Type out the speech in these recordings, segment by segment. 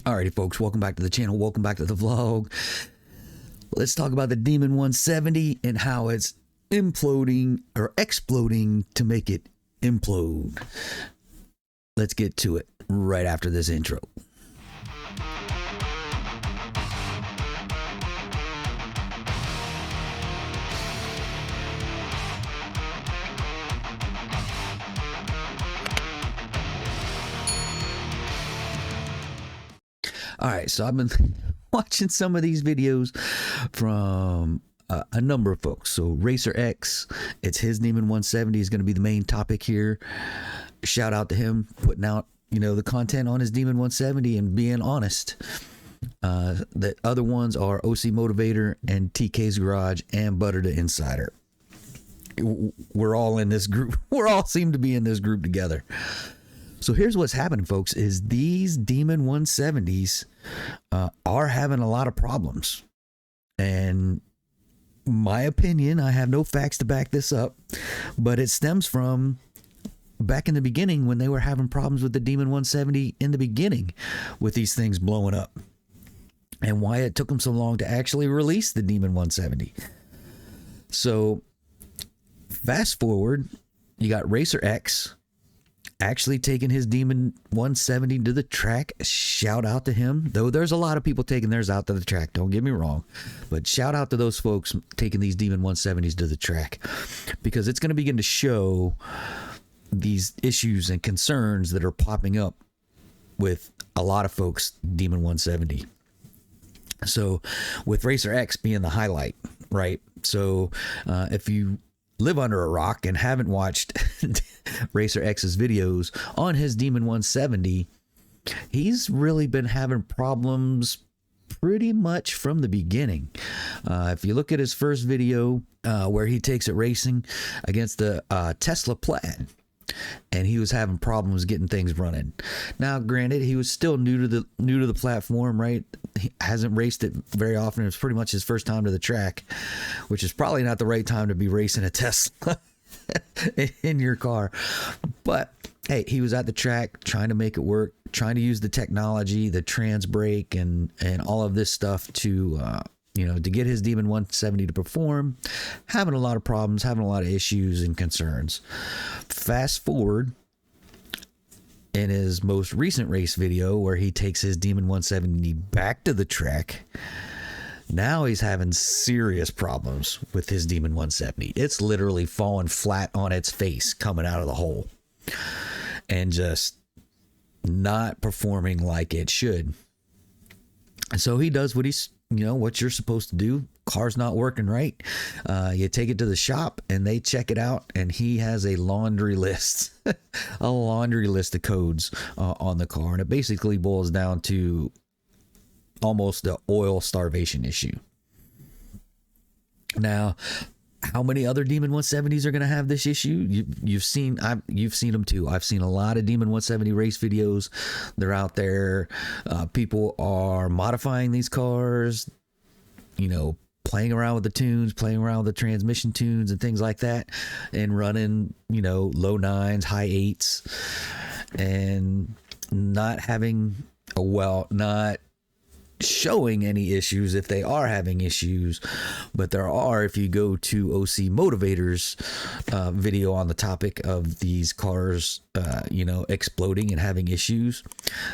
Alrighty, folks, welcome back to the channel. Welcome back to the vlog. Let's talk about the Demon 170 and how it's imploding or exploding to make it implode. Let's get to it right after this intro. All right, so I've been watching some of these videos from a number of folks. So Racer X, it's his Demon 170 is going to be the main topic here. Shout out to him putting out, the content on his Demon 170 and being honest. The other ones are OC Motivator and TK's Garage and Butter the Insider. We're all in this group. We're all seem to be in this group together. So here's what's happening, folks, is these Demon 170s are having a lot of problems. And my opinion, I have no facts to back this up, but it stems from back in the beginning when they were having problems with the Demon 170 in the beginning with these things blowing up. And why it took them so long to actually release the Demon 170. So fast forward, you got Racer X actually taking his Demon 170 to the track. Shout out to him, though there's a lot of people taking theirs out to the track, don't get me wrong, but shout out to those folks taking these Demon 170s to the track, because it's going to begin to show these issues and concerns that are popping up with a lot of folks Demon 170. So with Racer X being the highlight, right? So if you live under a rock and haven't watched Racer X's videos on his Demon 170, he's really been having problems pretty much from the beginning. If you look at his first video where he takes it racing against the Tesla Plaid, and he was having problems getting things running. Now, granted, he was still new to the platform, right? He hasn't raced it very often. It was pretty much his first time to the track, which is probably not the right time to be racing a Tesla in your car. But hey, he was at the track trying to make it work, trying to use the technology, the trans brake, and all of this stuff to to get his Demon 170 to perform, having a lot of problems, having a lot of issues and concerns. Fast forward in his most recent race video where he takes his Demon 170 back to the track. Now he's having serious problems with his Demon 170. It's literally falling flat on its face coming out of the hole and just not performing like it should. And so he does what what you're supposed to do. Car's not working right. You take it to the shop and they check it out, and he has a laundry list, a laundry list of codes on the car. And it basically boils down to almost the oil starvation issue. Now, how many other Demon 170s are going to have this issue? You've seen them too. I've seen a lot of Demon 170 race videos. They're out there. People are modifying these cars, playing around with the tunes, playing around with the transmission tunes and things like that, and running, low nines, high eights, and not showing any issues if they are having issues. But there are, if you go to OC Motivator's video on the topic of these cars exploding and having issues,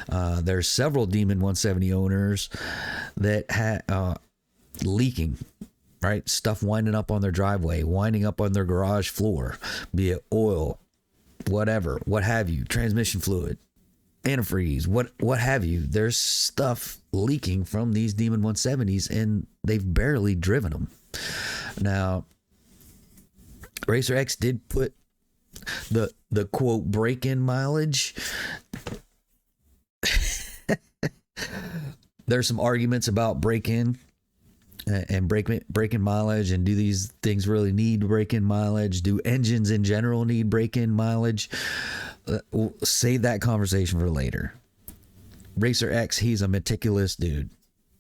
there's several Demon 170 owners that had leaking, right? Stuff winding up on their driveway, winding up on their garage floor, be it oil, whatever, what have you, transmission fluid, antifreeze, what have you. There's stuff leaking from these Demon 170s, and they've barely driven them. Now, Racer X did put the quote break-in mileage. There's some arguments about break-in and break-in mileage, and do these things really need break-in mileage? Do engines in general need break-in mileage? We'll save that conversation for later. Racer X, he's a meticulous dude.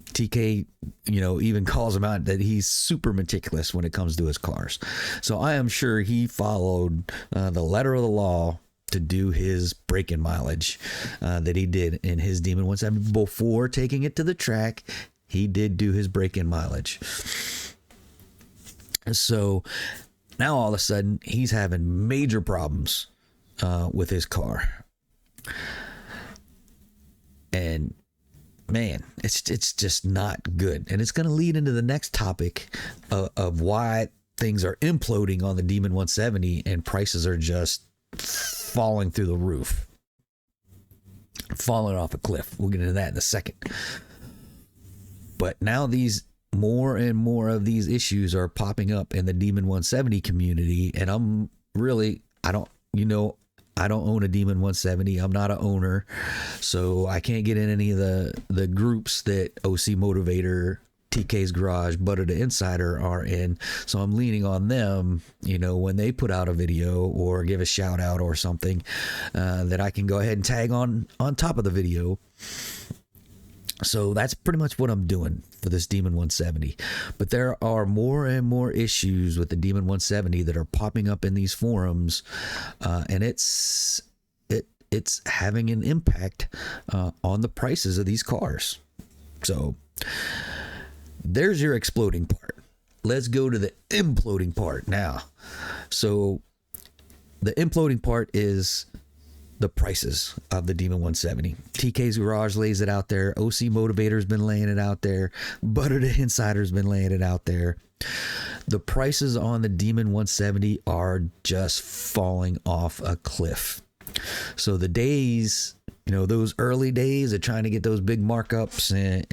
TK, even calls him out that he's super meticulous when it comes to his cars. So I am sure he followed the letter of the law to do his break-in mileage that he did in his Demon 170. Before taking it to the track, he did do his break-in mileage. So now all of a sudden he's having major problems with his car. And man, it's just not good. And it's going to lead into the next topic of why things are imploding on the Demon 170 and prices are just falling through the roof, falling off a cliff. We'll get into that in a second. But now these more and more of these issues are popping up in the Demon 170 community, and I don't own a Demon 170. I'm not an owner, so I can't get in any of the groups that OC Motivator, TK's Garage, Butter the Insider are in. So I'm leaning on them, when they put out a video or give a shout out or something, that I can go ahead and tag on top of the video. So that's pretty much what I'm doing for this Demon 170. But there are more and more issues with the Demon 170 that are popping up in these forums, and it's having an impact on the prices of these cars. So there's your exploding part. Let's go to the imploding part now. So the imploding part is the prices of the Demon 170. TK's Garage lays it out there. OC Motivator's been laying it out there. Butter the Insider's been laying it out there. The prices on the Demon 170 are just falling off a cliff. So the days, those early days of trying to get those big markups and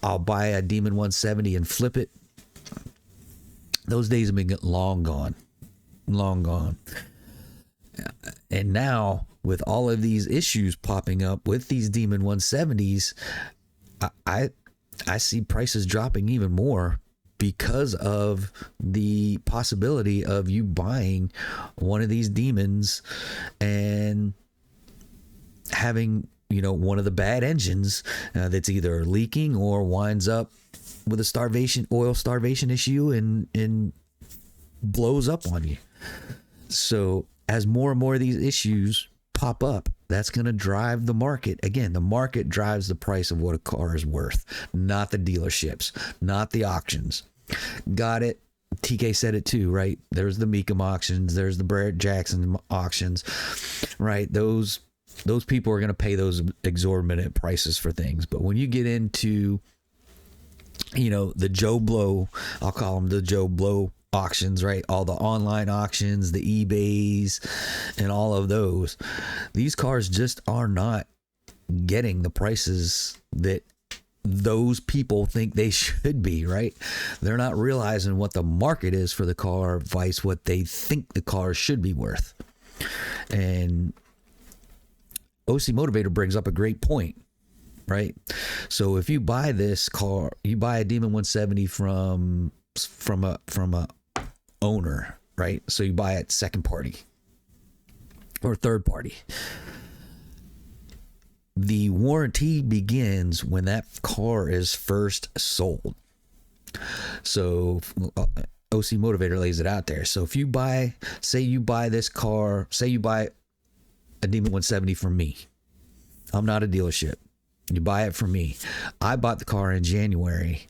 I'll buy a Demon 170 and flip it. Those days have been long gone. And now, with all of these issues popping up with these Demon 170s, I see prices dropping even more because of the possibility of you buying one of these Demons and having, one of the bad engines that's either leaking or winds up with a oil starvation issue and blows up on you. So as more and more of these issues pop up, that's going to drive the market. Again, the market drives the price of what a car is worth, not the dealerships, not the auctions. Got it. TK said it too, right? There's the Mecum auctions. There's the Barrett Jackson auctions, right? Those people are going to pay those exorbitant prices for things. But when you get into, the Joe Blow, I'll call them the Joe Blow auctions, right? All the online auctions, the eBays, and all of those. These cars just are not getting the prices that those people think they should be, right? They're not realizing what the market is for the car vice what they think the car should be worth. And OC Motivator brings up a great point, right? So if you buy this car, you buy a Demon 170 from a owner, right? So you buy it second party or third party. The warranty begins when that car is first sold. So OC Motivator lays it out there. So if you buy, say you buy this car, say you buy a Demon 170 from me. I'm not a dealership. You buy it from me. I bought the car in January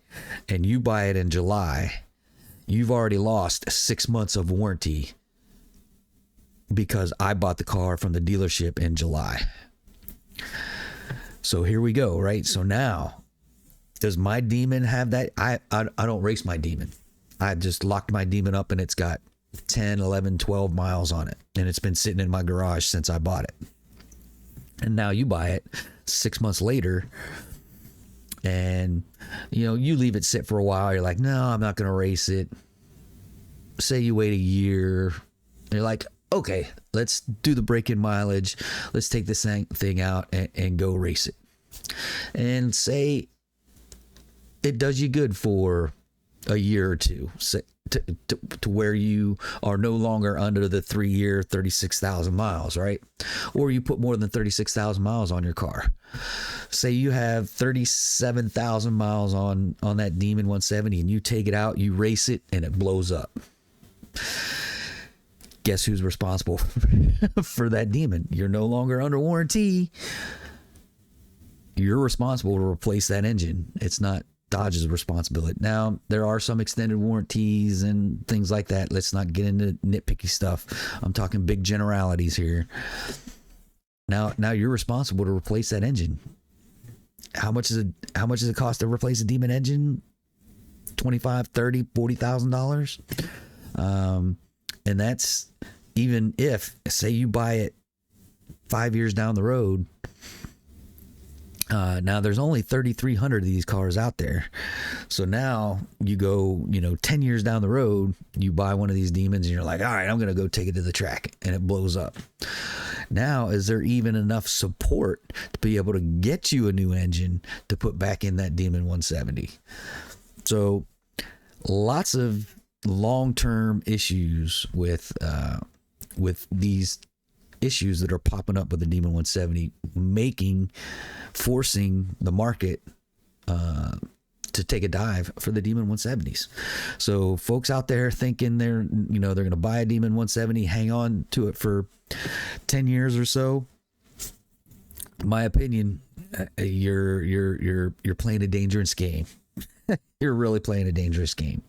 and you buy it in July. You've already lost 6 months of warranty because I bought the car from the dealership in July. So here we go, right? So now, does my Demon have that? I don't race my Demon. I just locked my Demon up and it's got 10, 11, 12 miles on it. And it's been sitting in my garage since I bought it. And now you buy it 6 months later and you leave it sit for a while. You're like, no, I'm not going to race it. Say you wait a year. You're like, okay, let's do the break-in mileage. Let's take this thing out and go race it. And say it does you good for a year or two, to where you are no longer under the 3-year, 36,000 miles, right? Or you put more than 36,000 miles on your car. Say you have 37,000 miles on that Demon 170 and you take it out, you race it, and it blows up. guess who's responsible for that demon? You're no longer under warranty. You're responsible to replace that engine. It's not Dodge's responsibility. Now, there are some extended warranties and things like that. Let's not get into nitpicky stuff. I'm talking big generalities here. Now you're responsible to replace that engine. How much does it cost to replace a demon engine? $25,000, $30,000, $40,000. And that's even if, say, you buy it 5 years down the road. Now there's only 3,300 of these cars out there. So now you go, 10 years down the road, you buy one of these demons and you're like, all right, I'm going to go take it to the track, and it blows up. Now, is there even enough support to be able to get you a new engine to put back in that Demon 170? So lots of long-term issues with these issues that are popping up with the Demon 170, forcing the market to take a dive for the Demon 170s. So folks out there thinking they're going to buy a Demon 170, hang on to it for 10 years or so, my opinion, you're playing a dangerous game. You're really playing a dangerous game.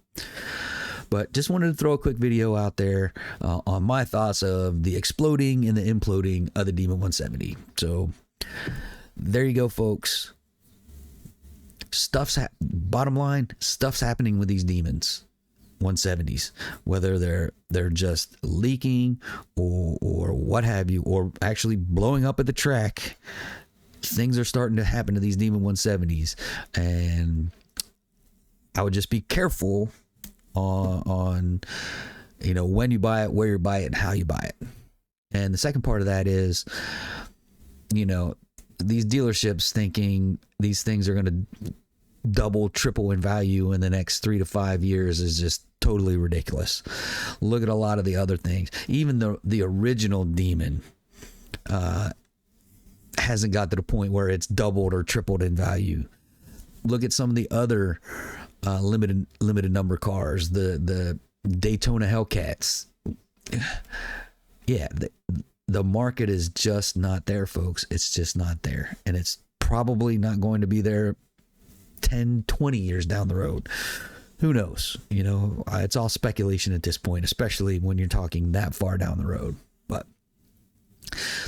But just wanted to throw a quick video out there on my thoughts of the exploding and the imploding of the Demon 170. So there you go, folks. Bottom line, stuff's happening with these Demons 170s, whether they're just leaking or what have you, or actually blowing up at the track. Things are starting to happen to these Demon 170s, and I would just be careful on when you buy it, where you buy it, and how you buy it. And the second part of that is, these dealerships thinking these things are going to double, triple in value in the next 3 to 5 years is just totally ridiculous. Look at a lot of the other things. Even the original Demon hasn't got to the point where it's doubled or tripled in value. Look at some of the other limited number cars, the Daytona Hellcats. Yeah, the market is just not there, folks. It's just not there, and it's probably not going to be there 10, 20 years down the road. Who knows? It's all speculation at this point, especially when you're talking that far down the road. But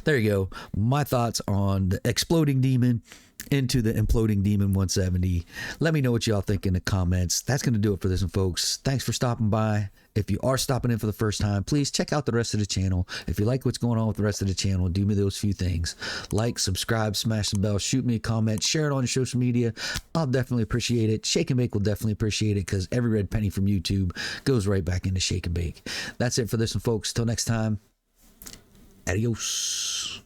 there you go. My thoughts on the exploding Demon into the imploding Demon 170. Let me know what y'all think in the comments. That's going to do it for this one, folks. Thanks for stopping by. If you are stopping in for the first time, please check out the rest of the channel. If you like what's going on with the rest of the channel, do me those few things. Like, subscribe, smash the bell, shoot me a comment, share it on your social media. I'll definitely appreciate it. Shake and Bake will definitely appreciate it, because every red penny from YouTube goes right back into Shake and Bake. That's it for this one, folks. Till next time, adios.